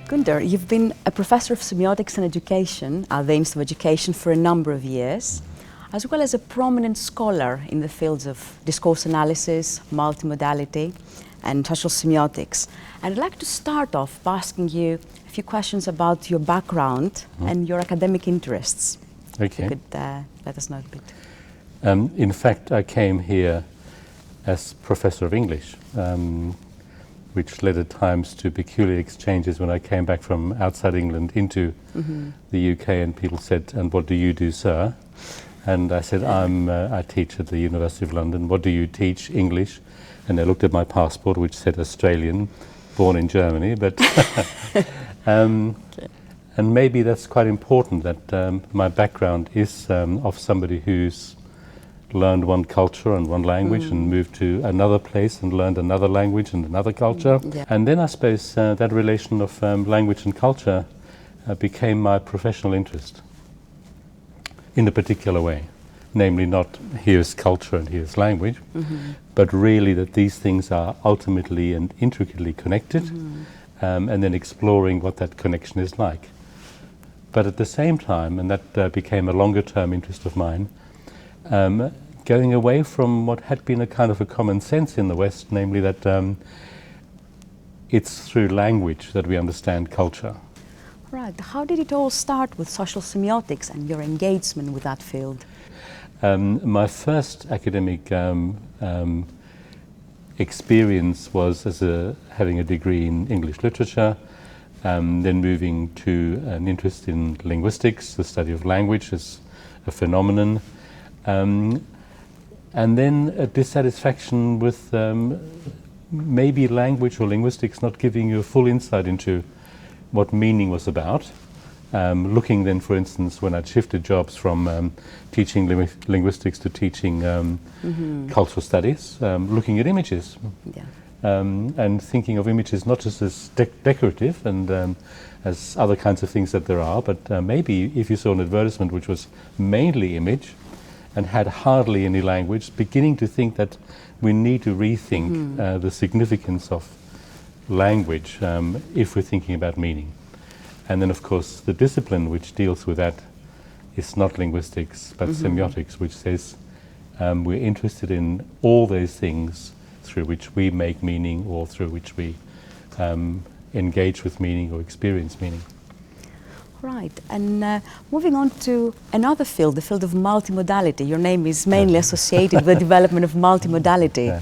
Gunther, you've been a professor of semiotics and education at the Institute of Education for a number of years, as well as a prominent scholar in the fields of discourse analysis, multimodality, and social semiotics. And I'd like to start off by asking you a few questions about your background and your academic interests. Okay. If you could let us know a bit. In fact, I came here as professor of English, which led at times to peculiar exchanges when I came back from outside England into the UK, and people said, "And what do you do, sir?" And I said, I teach at the University of London. What do you teach? English. And they looked at my passport, which said Australian, born in Germany. But and maybe that's quite important, that my background is of somebody who's learned one culture and one language and moved to another place and learned another language and another culture. And then I suppose that relation of language and culture became my professional interest in a particular way. Namely, not here's culture and here's language, but really that these things are ultimately and intricately connected, and then exploring what that connection is like. But at the same time, and that became a longer term interest of mine, going away from what had been a kind of a common sense in the West, namely that it's through language that we understand culture. Right. How did it all start with social semiotics and your engagement with that field? My first academic experience was as having a degree in English literature, then moving to an interest in linguistics, the study of language as a phenomenon, and then a dissatisfaction with maybe language or linguistics not giving you a full insight into what meaning was about. Looking then, for instance, when I'd shifted jobs from teaching linguistics to teaching cultural studies, looking at images and thinking of images not just as decorative and as other kinds of things that there are, but maybe if you saw an advertisement which was mainly image and had hardly any language, beginning to think that we need to rethink the significance of language if we're thinking about meaning. And then, of course, the discipline which deals with that is not linguistics, but semiotics, which says we're interested in all those things through which we make meaning or through which we engage with meaning or experience meaning. Right. And moving on to another field, the field of multimodality. Your name is mainly associated with the development of multimodality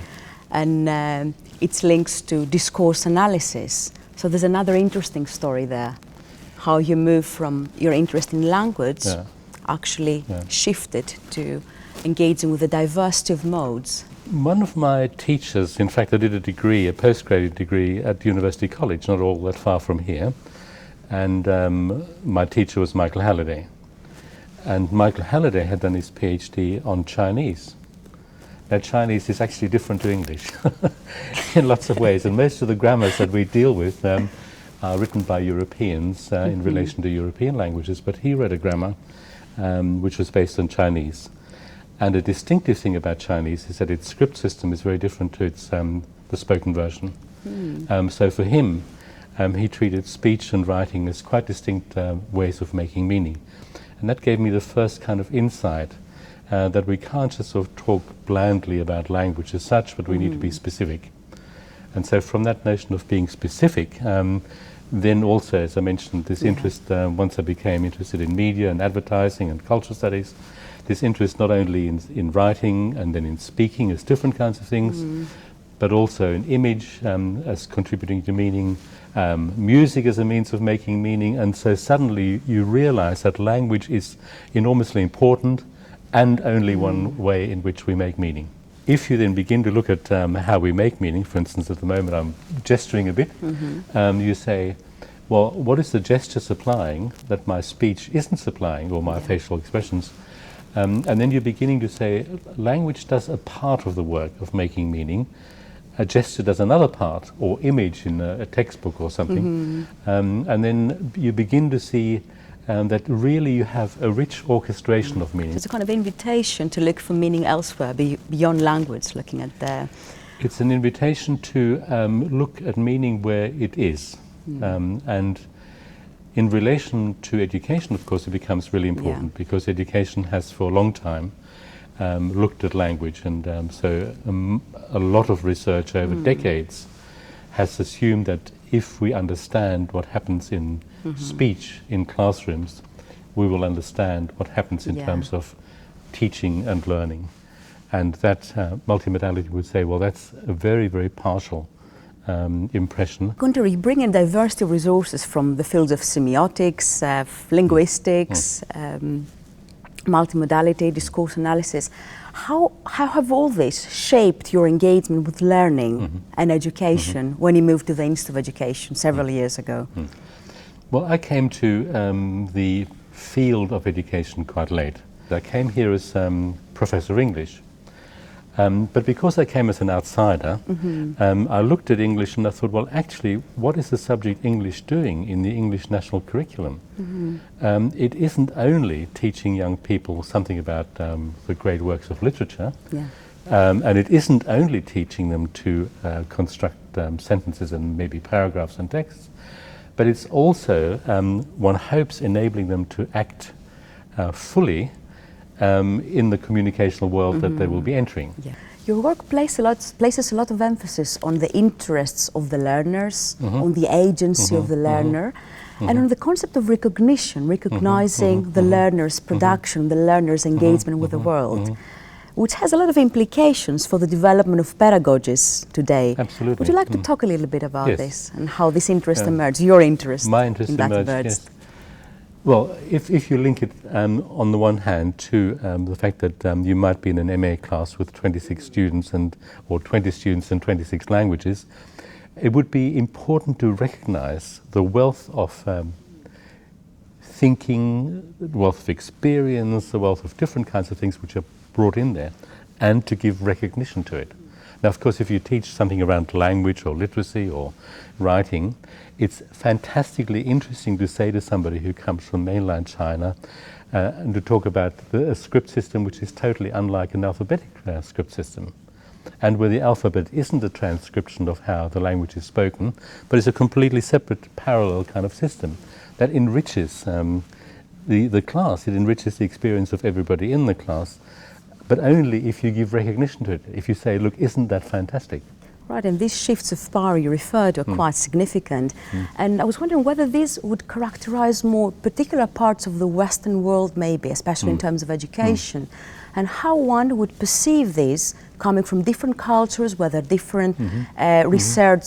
and its links to discourse analysis. So there's another interesting story there. How you move from your interest in language actually shifted to engaging with the diversity of modes. One of my teachers, in fact I did a degree, a postgraduate degree at University College, not all that far from here, and my teacher was Michael Halliday. And Michael Halliday had done his PhD on Chinese. Now Chinese is actually different to English in lots of ways, and most of the grammars that we deal with are written by Europeans in relation to European languages, but he read a grammar which was based on Chinese. And a distinctive thing about Chinese is that its script system is very different to its the spoken version. So for him, he treated speech and writing as quite distinct ways of making meaning. And that gave me the first kind of insight that we can't just sort of talk blandly about language as such, but we need to be specific. And so from that notion of being specific, then also, as I mentioned, this interest, once I became interested in media and advertising and cultural studies, this interest not only in writing and then in speaking as different kinds of things, but also in image as contributing to meaning, music as a means of making meaning, and so suddenly you realize that language is enormously important and only one way in which we make meaning. If you then begin to look at how we make meaning, for instance, at the moment I'm gesturing a bit, you say, well, what is the gesture supplying that my speech isn't supplying, or my facial expressions? And then you're beginning to say, language does a part of the work of making meaning, a gesture does another part, or image in a textbook or something, and then you begin to see that really you have a rich orchestration of meaning. So it's a kind of invitation to look for meaning elsewhere, beyond language, looking at the... It's an invitation to look at meaning where it is, and In relation to education, of course, it becomes really important because education has for a long time looked at language, and a lot of research over decades has assumed that if we understand what happens in speech in classrooms, we will understand what happens in terms of teaching and learning. And that multimodality would say, well, that's a very, very partial impression. Gunter, you bring in diversity of resources from the fields of semiotics, linguistics, multimodality, discourse analysis. How have all this shaped your engagement with learning and education when you moved to the Institute of Education several years ago? Well, I came to the field of education quite late. I came here as Professor of English. But because I came as an outsider, I looked at English and I thought, well, actually, what is the subject English doing in the English national curriculum? It isn't only teaching young people something about the great works of literature, and it isn't only teaching them to construct sentences and maybe paragraphs and texts, but it's also, one hopes, enabling them to act fully in the communicational world that they will be entering. Your work places a lot of emphasis on the interests of the learners, on the agency of the learner, and on the concept of recognition, recognizing the learner's production, the learner's engagement with the world, which has a lot of implications for the development of pedagogies today. Absolutely. Would you like to talk a little bit about this and how this interest emerged, your interest My interest in that emerged, yes. Well, if you link it on the one hand to the fact that you might be in an MA class with 26 students or 20 students in 26 languages, it would be important to recognize the wealth of thinking, the wealth of experience, the wealth of different kinds of things which are brought in there, and to give recognition to it. Now, of course, if you teach something around language or literacy or writing, it's fantastically interesting to say to somebody who comes from mainland China and to talk about a script system which is totally unlike an alphabetic script system, and where the alphabet isn't a transcription of how the language is spoken, but is a completely separate, parallel kind of system that enriches the class. It enriches the experience of everybody in the class, but only if you give recognition to it. If you say, look, isn't that fantastic? Right, and these shifts of power you refer to are quite significant. And I was wondering whether this would characterize more particular parts of the Western world, maybe, especially in terms of education, and how one would perceive this coming from different cultures, whether different research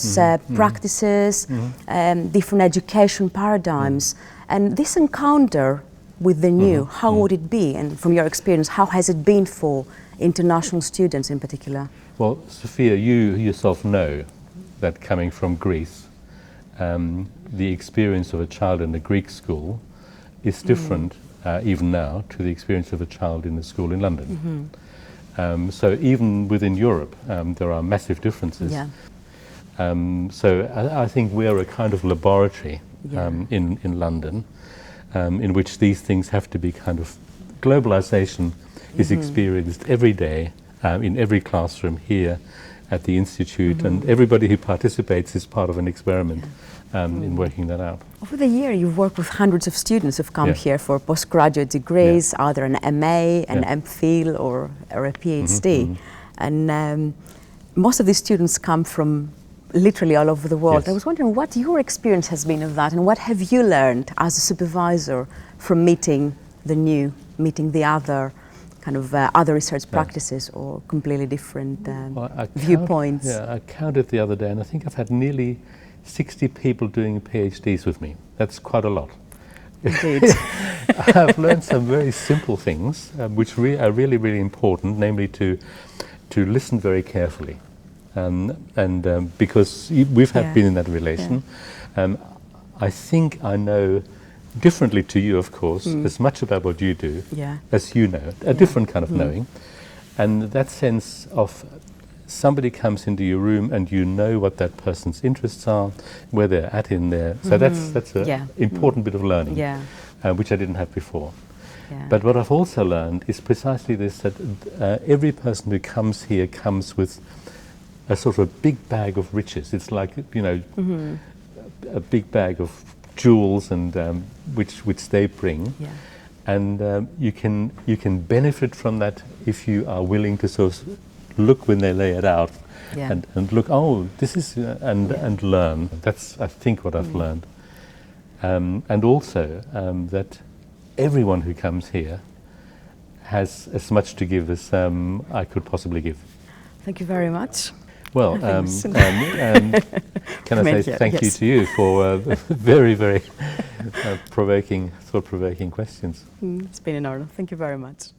practices, different education paradigms. And this encounter with the new, how would it be? And from your experience, how has it been for international students in particular? Well, Sophia, you yourself know that coming from Greece, the experience of a child in a Greek school is different, even now, to the experience of a child in a school in London. So even within Europe, there are massive differences. So I think we are a kind of laboratory in London, in which these things have to be kind of, globalization is experienced every day, in every classroom here at the Institute, and everybody who participates is part of an experiment in working that out. Over the year, you've worked with hundreds of students who've come here for postgraduate degrees, either an MA, an MPhil, or a PhD. And most of these students come from literally all over the world. I was wondering what your experience has been of that, and what have you learned as a supervisor from meeting the new, meeting the other, kind of other research practices or completely different viewpoints? I counted the other day, and I think I've had nearly 60 people doing PhDs with me. That's quite a lot. Indeed. I've learned some very simple things, which are really, really important, namely to listen very carefully. And because we've been in that relation, I think I know, differently to you, of course, as much about what you do as you know, a different kind of knowing. And that sense of somebody comes into your room and you know what that person's interests are, where they're at in there. So that's an important bit of learning, which I didn't have before. But what I've also learned is precisely this, that every person who comes here comes with a sort of a big bag of riches. It's like, you know, a big bag of jewels and which they bring. Yeah. And you can benefit from that if you are willing to sort of look when they lay it out, Yeah. and look. Oh, this is and learn. That's, I think, what I've learned. And also that everyone who comes here has as much to give as I could possibly give. Thank you very much. Well, can I say thank you to you for very, very thought-provoking questions. It's been an honor. Thank you very much.